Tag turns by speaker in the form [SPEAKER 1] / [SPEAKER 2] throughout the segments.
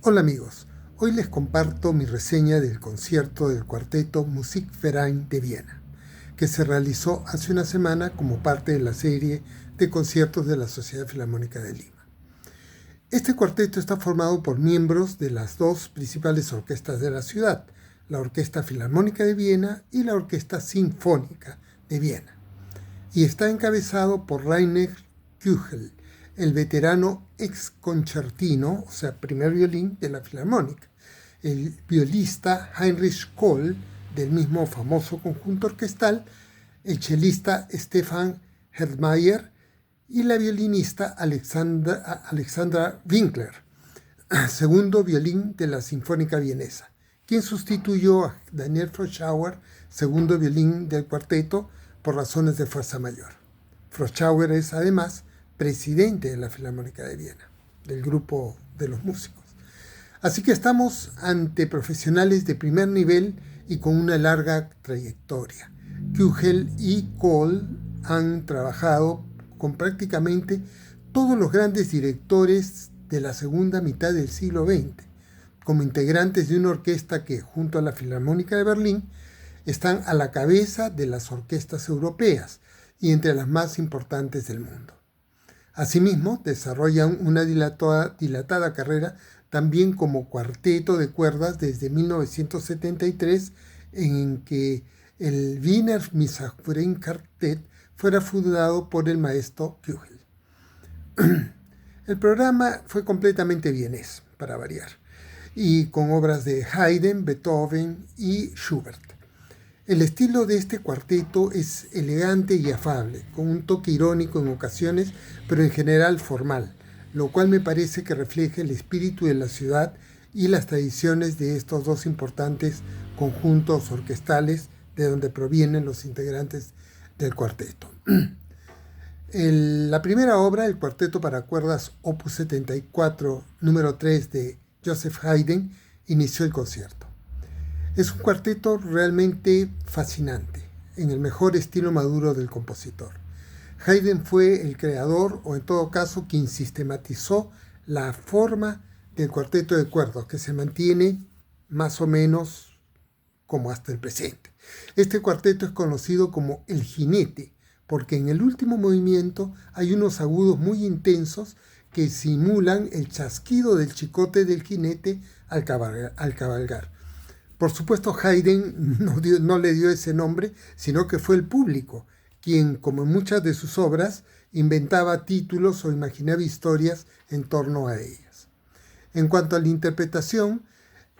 [SPEAKER 1] Hola amigos, hoy les comparto mi reseña del concierto del cuarteto Musikverein de Viena, que se realizó hace una semana como parte de la serie de conciertos de la Sociedad Filarmónica de Lima. Este cuarteto está formado por miembros de las dos principales orquestas de la ciudad, la Orquesta Filarmónica de Viena y la Orquesta Sinfónica de Viena, y está encabezado por Rainer Küchel, el veterano ex concertino, o sea, primer violín de la Filarmónica, el violista Heinrich Kohl, del mismo famoso conjunto orquestal, el chelista Stefan Erdmeier y la violinista Alexandra Winkler, segundo violín de la Sinfónica Vienesa, quien sustituyó a Daniel Froschauer, segundo violín del cuarteto, por razones de fuerza mayor. Froschauer es además presidente de la Filarmónica de Viena, del grupo de los músicos. Así que estamos ante profesionales de primer nivel y con una larga trayectoria. Küchel y Kohl han trabajado con prácticamente todos los grandes directores de la segunda mitad del siglo XX, como integrantes de una orquesta que, junto a la Filarmónica de Berlín, están a la cabeza de las orquestas europeas y entre las más importantes del mundo. Asimismo, desarrollan una dilatada carrera también como cuarteto de cuerdas desde 1973, en que el Wiener Musikverein Quartet fuera fundado por el maestro Küchel. El programa fue completamente vienés, para variar, y con obras de Haydn, Beethoven y Schubert. El estilo de este cuarteto es elegante y afable, con un toque irónico en ocasiones, pero en general formal, lo cual me parece que refleja el espíritu de la ciudad y las tradiciones de estos dos importantes conjuntos orquestales de donde provienen los integrantes del cuarteto. La primera obra, el Cuarteto para cuerdas Opus 74, número 3 de Joseph Haydn, inició el concierto. Es un cuarteto realmente fascinante, en el mejor estilo maduro del compositor. Haydn fue el creador, o en todo caso, quien sistematizó la forma del cuarteto de cuerdas, que se mantiene más o menos como hasta el presente. Este cuarteto es conocido como el jinete, porque en el último movimiento hay unos agudos muy intensos que simulan el chasquido del chicote del jinete al cabalgar. Por supuesto, Haydn no le dio ese nombre, sino que fue el público quien, como en muchas de sus obras, inventaba títulos o imaginaba historias en torno a ellas. En cuanto a la interpretación,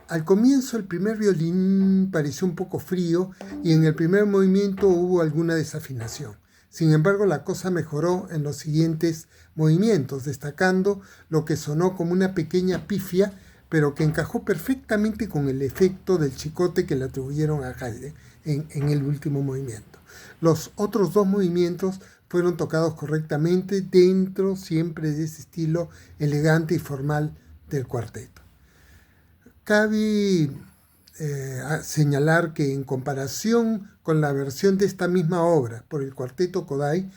[SPEAKER 1] al comienzo el primer violín pareció un poco frío y en el primer movimiento hubo alguna desafinación. Sin embargo, la cosa mejoró en los siguientes movimientos, destacando lo que sonó como una pequeña pifia, pero que encajó perfectamente con el efecto del chicote que le atribuyeron a Haydn en el último movimiento. Los otros dos movimientos fueron tocados correctamente dentro siempre de ese estilo elegante y formal del cuarteto. Cabe señalar que en comparación con la versión de esta misma obra por el cuarteto Kodály,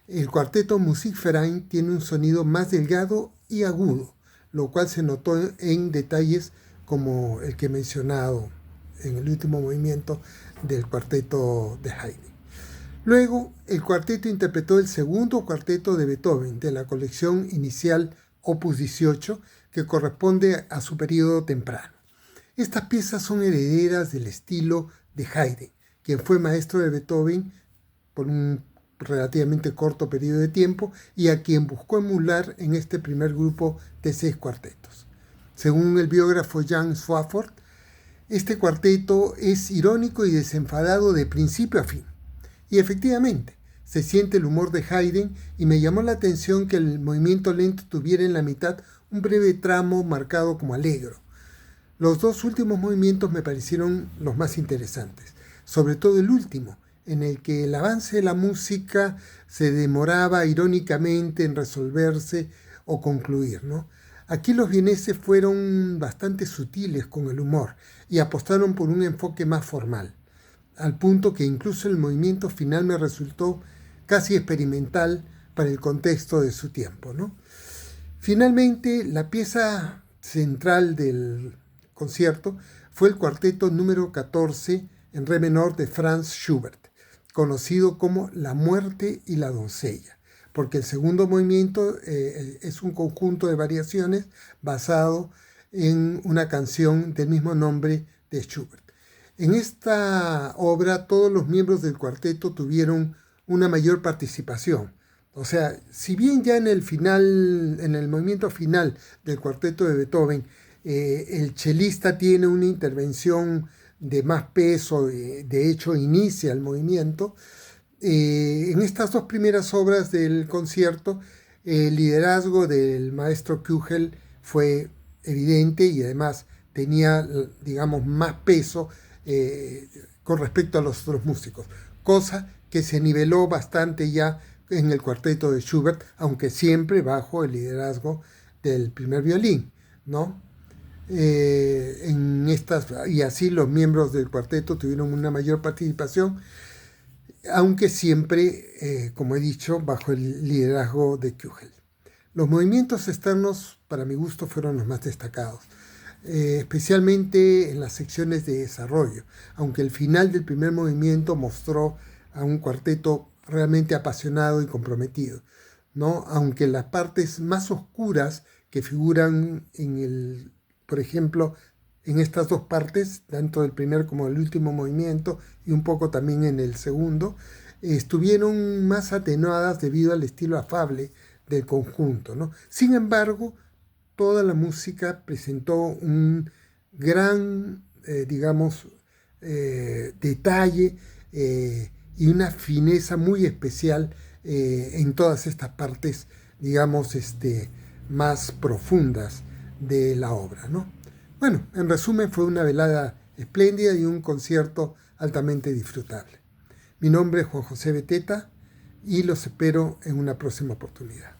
[SPEAKER 1] el cuarteto Musikverein tiene un sonido más delgado y agudo, lo cual se notó en detalles como el que he mencionado en el último movimiento del cuarteto de Haydn. Luego, el cuarteto interpretó el segundo cuarteto de Beethoven de la colección inicial Opus 18, que corresponde a su periodo temprano. Estas piezas son herederas del estilo de Haydn, quien fue maestro de Beethoven por un relativamente corto periodo de tiempo y a quien buscó emular en este primer grupo de 6 cuartetos. Según el biógrafo Jan Swafford, este cuarteto es irónico y desenfadado de principio a fin. Y efectivamente, se siente el humor de Haydn y me llamó la atención que el movimiento lento tuviera en la mitad un breve tramo marcado como alegro. Los dos últimos movimientos me parecieron los más interesantes, sobre todo el último, en el que el avance de la música se demoraba irónicamente en resolverse o concluir, ¿no? Aquí los vieneses fueron bastante sutiles con el humor y apostaron por un enfoque más formal, al punto que incluso el movimiento final me resultó casi experimental para el contexto de su tiempo, ¿no? Finalmente, la pieza central del concierto fue el cuarteto número 14 en re menor de Franz Schubert, conocido como La muerte y la doncella, porque el segundo movimiento es un conjunto de variaciones basado en una canción del mismo nombre de Schubert. En esta obra todos los miembros del cuarteto tuvieron una mayor participación. O sea, si bien ya en el movimiento final del cuarteto de Beethoven, el chelista tiene una intervención de más peso, de hecho inicia el movimiento, en estas dos primeras obras del concierto, el liderazgo del maestro Köchel fue evidente y además tenía, digamos, más peso con respecto a los otros músicos, cosa que se niveló bastante ya en el cuarteto de Schubert, aunque siempre bajo el liderazgo del primer violín, ¿no? Y así los miembros del cuarteto tuvieron una mayor participación, aunque siempre, como he dicho, bajo el liderazgo de Köchel. Los movimientos externos, para mi gusto, fueron los más destacados, especialmente en las secciones de desarrollo, aunque el final del primer movimiento mostró a un cuarteto realmente apasionado y comprometido, ¿no? Aunque las partes más oscuras que figuran por ejemplo, en estas dos partes, tanto del primer como del último movimiento y un poco también en el segundo, estuvieron más atenuadas debido al estilo afable del conjunto, ¿no? Sin embargo, toda la música presentó un gran, detalle y una fineza muy especial en todas estas partes, más profundas de la obra, ¿no? Bueno, en resumen, fue una velada espléndida y un concierto altamente disfrutable. Mi nombre es Juan José Beteta y los espero en una próxima oportunidad.